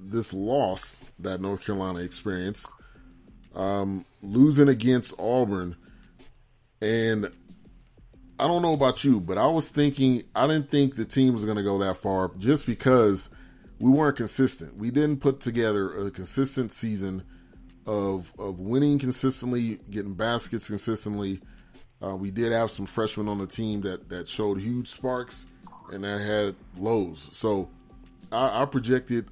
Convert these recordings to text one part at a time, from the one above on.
this loss that North Carolina experienced, losing against Auburn, and I don't know about you, but I didn't think the team was going to go that far just because we weren't consistent. We didn't put together a consistent season of winning consistently, getting baskets consistently. We did have some freshmen on the team that showed huge sparks and that had lows. So I projected,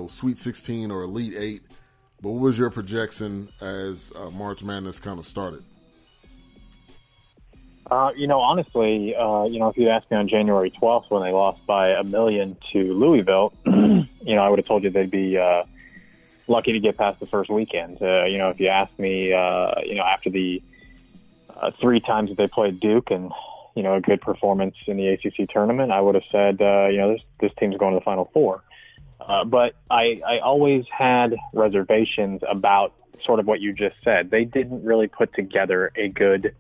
Sweet 16 or Elite 8. But what was your projection as March Madness kind of started? Honestly, if you asked me on January 12th when they lost by 1 million to Louisville, I would have told you they'd be lucky to get past the first weekend. If you asked me, after the 3 times that they played Duke and, a good performance in the ACC tournament, I would have said, this team's going to the Final Four. But I always had reservations about sort of what you just said. They didn't really put together a good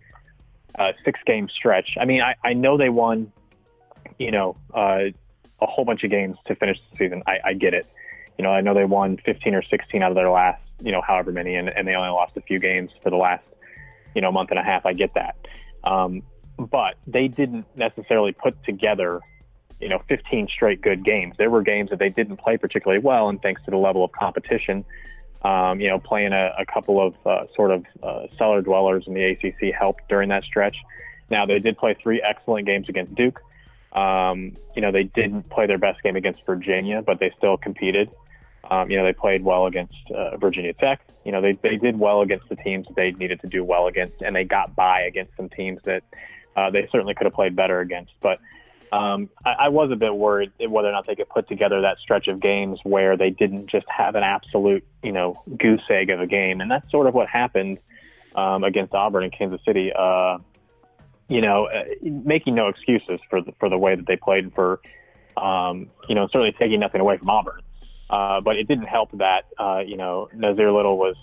6-game stretch. I mean, I know they won, a whole bunch of games to finish the season. I get it. I know they won 15 or 16 out of their last, however many, and they only lost a few games for the last, month and a half. I get that. But they didn't necessarily put together, 15 straight good games. There were games that they didn't play particularly well, and thanks to the level of competition, playing a couple of cellar dwellers in the ACC helped during that stretch. Now, they did play 3 excellent games against Duke. They didn't play their best game against Virginia, but they still competed. They played well against Virginia Tech. They did well against the teams that they needed to do well against, and they got by against some teams that they certainly could have played better against. But I was a bit worried whether or not they could put together that stretch of games where they didn't just have an absolute, goose egg of a game. And that's sort of what happened against Auburn and Kansas City. Making no excuses for the way that they played and for, certainly taking nothing away from Auburn. But it didn't help that, Nazir Little was,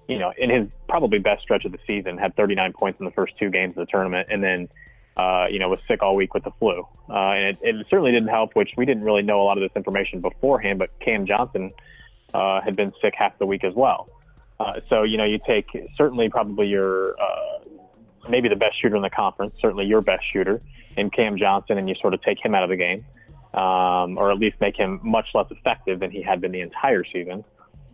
in his probably best stretch of the season, had 39 points in the first 2 games of the tournament, and then was sick all week with the flu. And it certainly didn't help, which we didn't really know a lot of this information beforehand, but Cam Johnson had been sick half the week as well. So, you take certainly probably your maybe the best shooter in the conference, certainly your best shooter in Cam Johnson, and you sort of take him out of the game, or at least make him much less effective than he had been the entire season.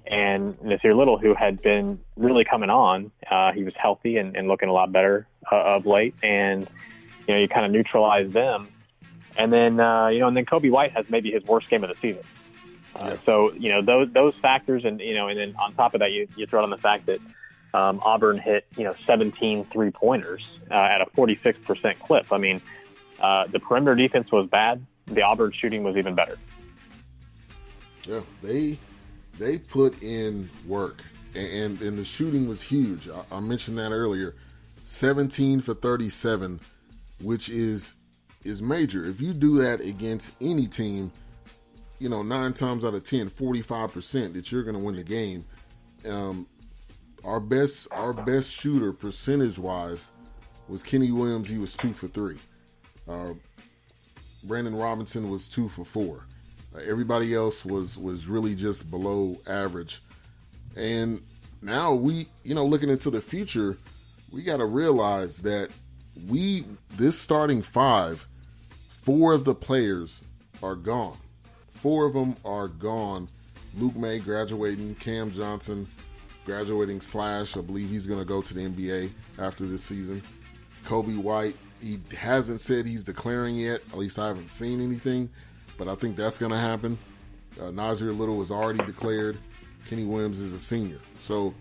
And Nasir Little, who had been really coming on, he was healthy and looking a lot better of late. And, you kind of neutralize them. And then, and then Kobe White has maybe his worst game of the season. So, those factors and then on top of that, you throw in the fact that Auburn hit, 17 3-pointers at a 46% clip. I mean, the perimeter defense was bad. The Auburn shooting was even better. Yeah, they put in work, and the shooting was huge. I mentioned that earlier. 17 for 37, which is major. If you do that against any team, 9 times out of 10, 45% that you're going to win the game. Our best shooter percentage-wise was Kenny Williams. He was 2 for 3. Brandon Robinson was 2 for 4. Everybody else was really just below average. And now we, looking into the future, we got to realize that this starting 5, 4 of the players are gone. 4 of them are gone. Luke May graduating, Cam Johnson graduating / I believe he's going to go to the NBA after this season. Kobe White, he hasn't said he's declaring yet. At least I haven't seen anything, but I think that's going to happen. Nasir Little was already declared. Kenny Williams is a senior. So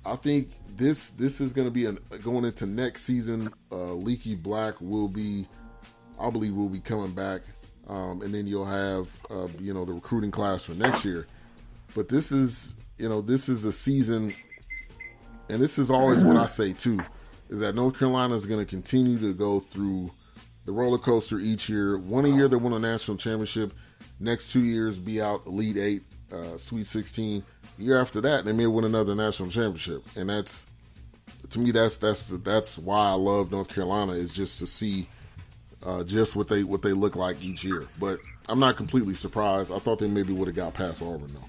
I think this is going to be going into next season. Leaky Black I believe will be coming back. And then you'll have, the recruiting class for next year. But this is a season, and this is always what I say too, is that North Carolina is going to continue to go through the roller coaster each year. One year they won a national championship. Next 2 years be out Elite 8, Sweet 16. Year after that, they may win another national championship. And that's, to me, that's why I love North Carolina, is just to see just what they look like each year. But I'm not completely surprised. I thought they maybe would have got past Auburn though.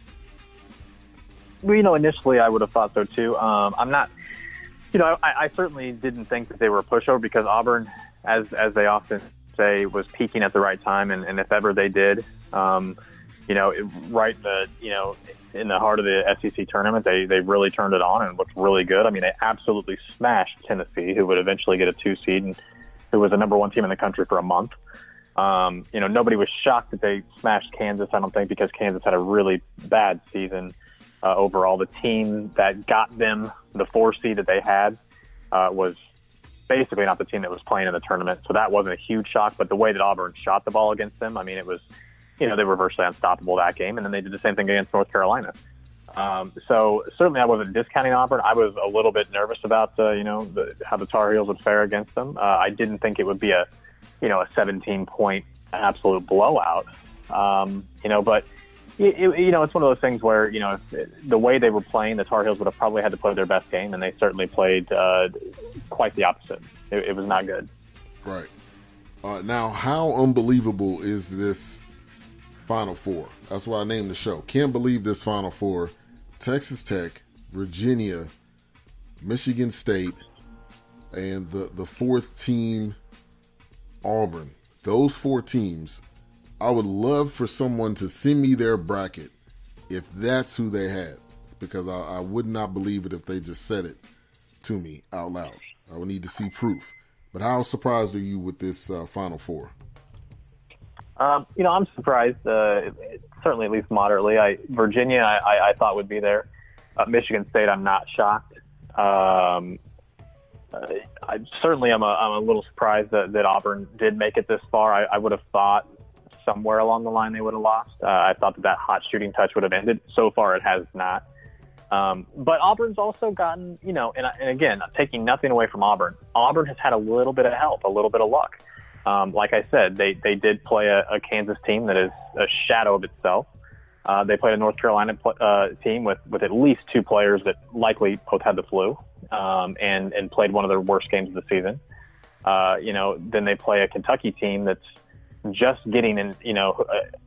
Well, initially I would have thought so too. I'm not. I certainly didn't think that they were a pushover because Auburn, as they often say, was peaking at the right time, and if ever they did, in the heart of the SEC tournament, they really turned it on and looked really good. I mean, they absolutely smashed Tennessee, who would eventually get a 2 seed and who was the number 1 team in the country for a month. Nobody was shocked that they smashed Kansas, I don't think, because Kansas had a really bad season overall. The team that got them the 4 seed that they had was basically not the team that was playing in the tournament. So that wasn't a huge shock, but the way that Auburn shot the ball against them, I mean, it was, they were virtually unstoppable that game. And then they did the same thing against North Carolina. So certainly I wasn't discounting Auburn. I was a little bit nervous about, how the Tar Heels would fare against them. I didn't think it would be a 17-point absolute blowout. But it's one of those things where, if the way they were playing, the Tar Heels would have probably had to play their best game, and they certainly played quite the opposite. It was not good. Right. Now, how unbelievable is this Final Four? That's why I named the show. Can't believe this Final Four. Texas Tech, Virginia, Michigan State, and the 4th team, Auburn. Those 4 teams, I would love for someone to send me their bracket if that's who they had, because I would not believe it if they just said it to me out loud. I would need to see proof. But how surprised are you with this Final Four? I'm surprised, certainly at least moderately. Virginia, I thought would be there. Michigan State, I'm not shocked. I'm a little surprised that Auburn did make it this far. I would have thought somewhere along the line they would have lost. I thought that hot shooting touch would have ended. So far, it has not. But Auburn's also gotten, and again, taking nothing away from Auburn, Auburn has had a little bit of help, a little bit of luck. Like I said, they did play a Kansas team that is a shadow of itself. They played a North Carolina team with at least 2 players that likely both had the flu, and played one of their worst games of the season. Then they play a Kentucky team that's just getting in,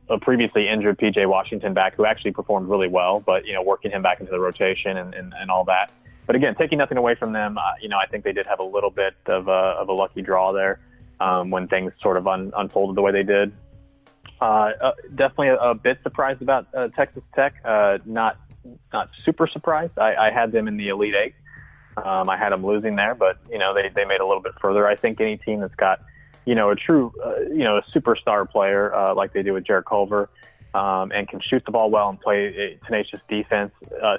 a previously injured PJ Washington back, who actually performed really well, but, working him back into the rotation and all that. But again, taking nothing away from them, I think they did have a little bit of a lucky draw there when things sort of unfolded the way they did. Definitely a bit surprised about Texas Tech. Not super surprised. I had them in the Elite Eight. I had them losing there, but they made a little bit further. I think any team that's got a true a superstar player like they do with Jarrett Culver, and can shoot the ball well and play a tenacious defense,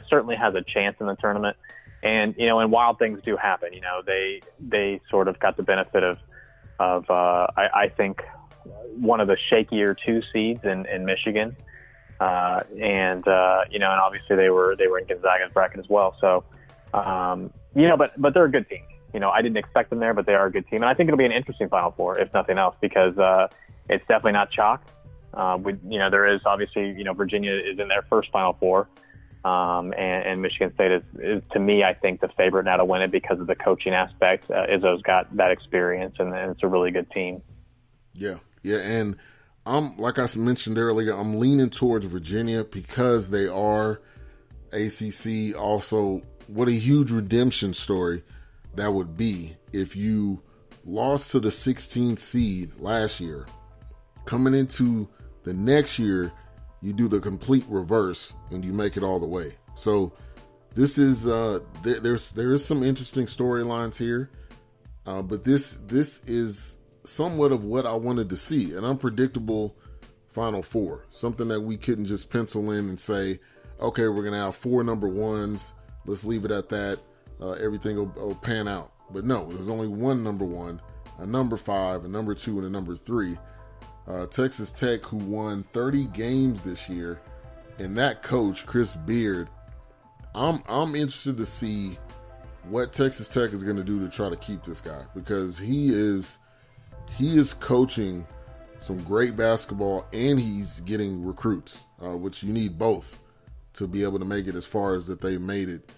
certainly has a chance in the tournament. And and wild things do happen. They sort of got the benefit of I think one of the shakier 2 seeds in Michigan, and obviously they were in Gonzaga's bracket as well. So but they're a good team. I didn't expect them there, but they are a good team, and I think it'll be an interesting Final Four, if nothing else, because it's definitely not chalk. There is obviously Virginia is in their first Final Four, and Michigan State is to me, I think, the favorite now to win it because of the coaching aspect. Izzo's got that experience, and it's a really good team. Yeah, and like I mentioned earlier, I'm leaning towards Virginia because they are ACC. Also, what a huge redemption story that would be if you lost to the 16th seed last year. Coming into the next year, you do the complete reverse and you make it all the way. So this is there is some interesting storylines here, but this is somewhat of what I wanted to see, an unpredictable Final Four, something that we couldn't just pencil in and say, okay, we're gonna have 4 number 1s. Let's leave it at that. Everything will pan out. But no, there's only 1 number 1, a number 5, a number 2, and a number 3. Texas Tech, who won 30 games this year, and that coach, Chris Beard, I'm interested to see what Texas Tech is going to do to try to keep this guy, because he is coaching some great basketball and he's getting recruits, which you need both to be able to make it as far as that they made it.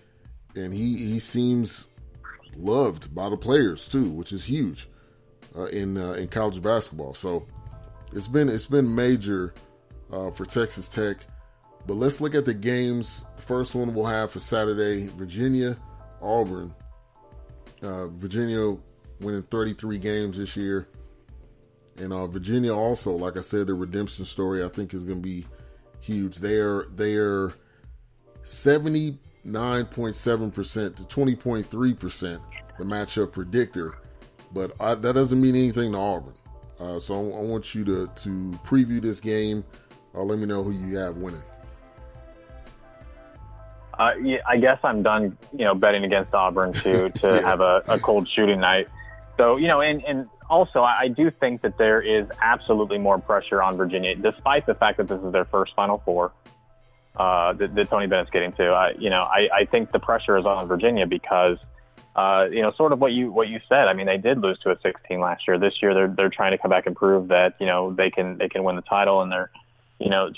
And he seems loved by the players too, which is huge in college basketball. So It's been major for Texas Tech. But let's look at the games. The first one we'll have for Saturday: Virginia, Auburn. Virginia winning 33 games this year, and Virginia also, like I said, the redemption story I think is going to be huge. They're 79.7% to 20.3% the matchup predictor, but that doesn't mean anything to Auburn. So I want you to preview this game. Let me know who you have winning. Yeah, I guess I'm done, betting against Auburn to Yeah. have a cold shooting night. So, and also I do think that there is absolutely more pressure on Virginia, despite the fact that this is their first Final Four that Tony Bennett's getting to. I think the pressure is on Virginia because, sort of what you said. I mean, they did lose to a 16 last year. This year they're trying to come back and prove that, they can win the title, and they're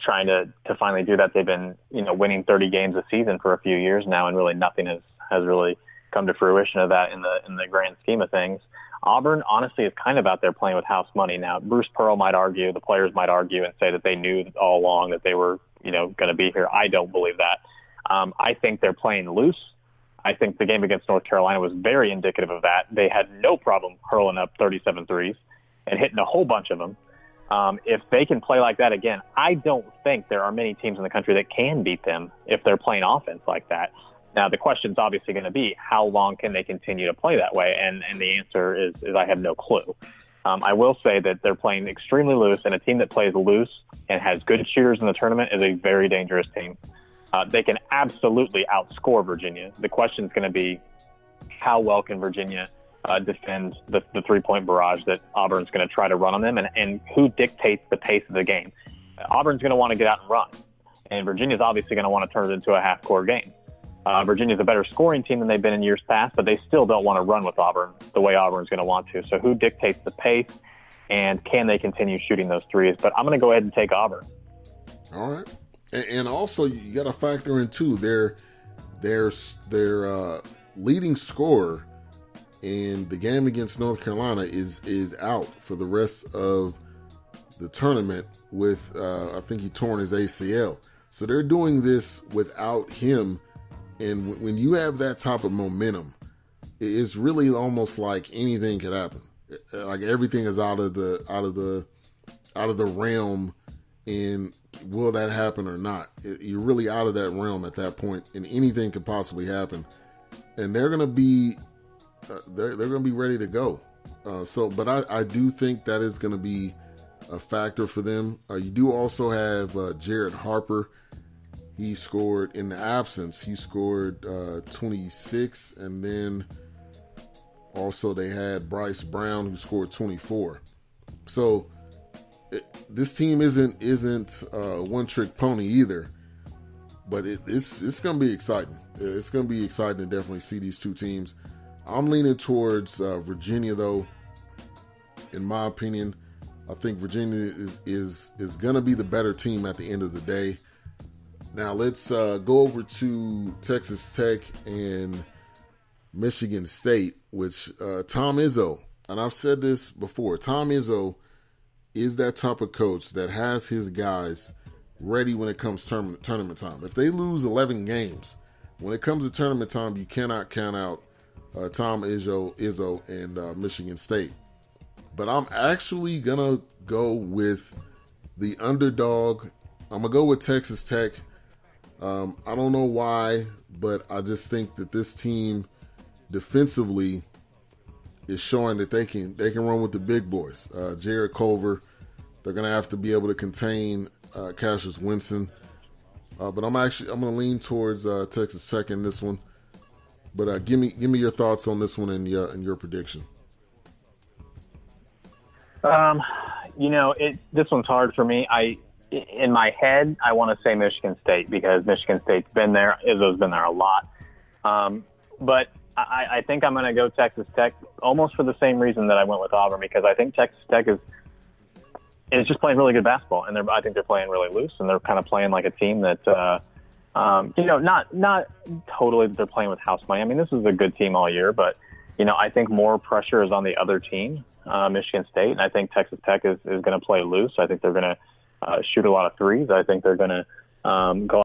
trying to finally do that. They've been, winning 30 games a season for a few years now, and really nothing has really come to fruition of that in the grand scheme of things. Auburn, honestly, is kind of out there playing with house money now. Bruce Pearl might argue, the players might argue and say that they knew all along that they were, going to be here. I don't believe that. I think they're playing loose. I think the game against North Carolina was very indicative of that. They had no problem hurling up 37 threes and hitting a whole bunch of them. If they can play like that again, I don't think there are many teams in the country that can beat them if they're playing offense like that. Now, the question's obviously going to be, how long can they continue to play that way? And the answer is I have no clue. I will say that they're playing extremely loose, and a team that plays loose and has good shooters in the tournament is a very dangerous team. They can absolutely outscore Virginia. The question's going to be, how well can Virginia defend the three-point barrage that Auburn's going to try to run on them, and who dictates the pace of the game? Auburn's going to want to get out and run, and Virginia's obviously going to want to turn it into a half-court game. Virginia's a better scoring team than they've been in years past, but they still don't want to run with Auburn the way Auburn's going to want to. So who dictates the pace, and can they continue shooting those threes? But I'm going to go ahead and take Auburn. All right. And also, you got to factor in, too, their leading scorer in the game against North Carolina is out for the rest of the tournament with, I think he torn his ACL. So they're doing this without him. And when you have that type of momentum, it's really almost like anything could happen. Like everything is out of the realm. And will that happen or not? You're really out of that realm at that point, and anything could possibly happen. And they're gonna be they're gonna be ready to go. But I do think that is gonna be a factor for them. You do also have Jared Harper. He scored in the absence. He scored 26, and then also they had Bryce Brown, who scored 24. So this team isn't a one-trick pony either, but it's going to be exciting. It's going to be exciting to definitely see these two teams. I'm leaning towards Virginia, though. In my opinion, I think Virginia is going to be the better team at the end of the day. Now let's go over to Texas Tech and Michigan State, which Tom Izzo, and I've said this before, Tom Izzo is that type of coach that has his guys ready when it comes tournament time. If they lose 11 games, when it comes to tournament time, you cannot count out Tom Izzo and Michigan State. But I'm actually going to go with the underdog. I'm going to go with Texas Tech. I don't know why, but I just think that this team defensively is showing that they can run with the big boys. Jared Culver, they're going to have to be able to contain Cassius Winston. But I'm going to lean towards Texas Tech in this one. But give me your thoughts on this one and your prediction. This one's hard for me. In my head, I want to say Michigan State because Michigan State's been there. Izzo's been there a lot. But I think I'm going to go Texas Tech almost for the same reason that I went with Auburn, because I think Texas Tech is just playing really good basketball, and I think they're playing really loose, and they're kind of playing like a team that, not totally that they're playing with house money. I mean, this is a good team all year, but I think more pressure is on the other team, Michigan State, and I think Texas Tech is going to play loose. I think they're going to shoot a lot of threes. I think they're going to go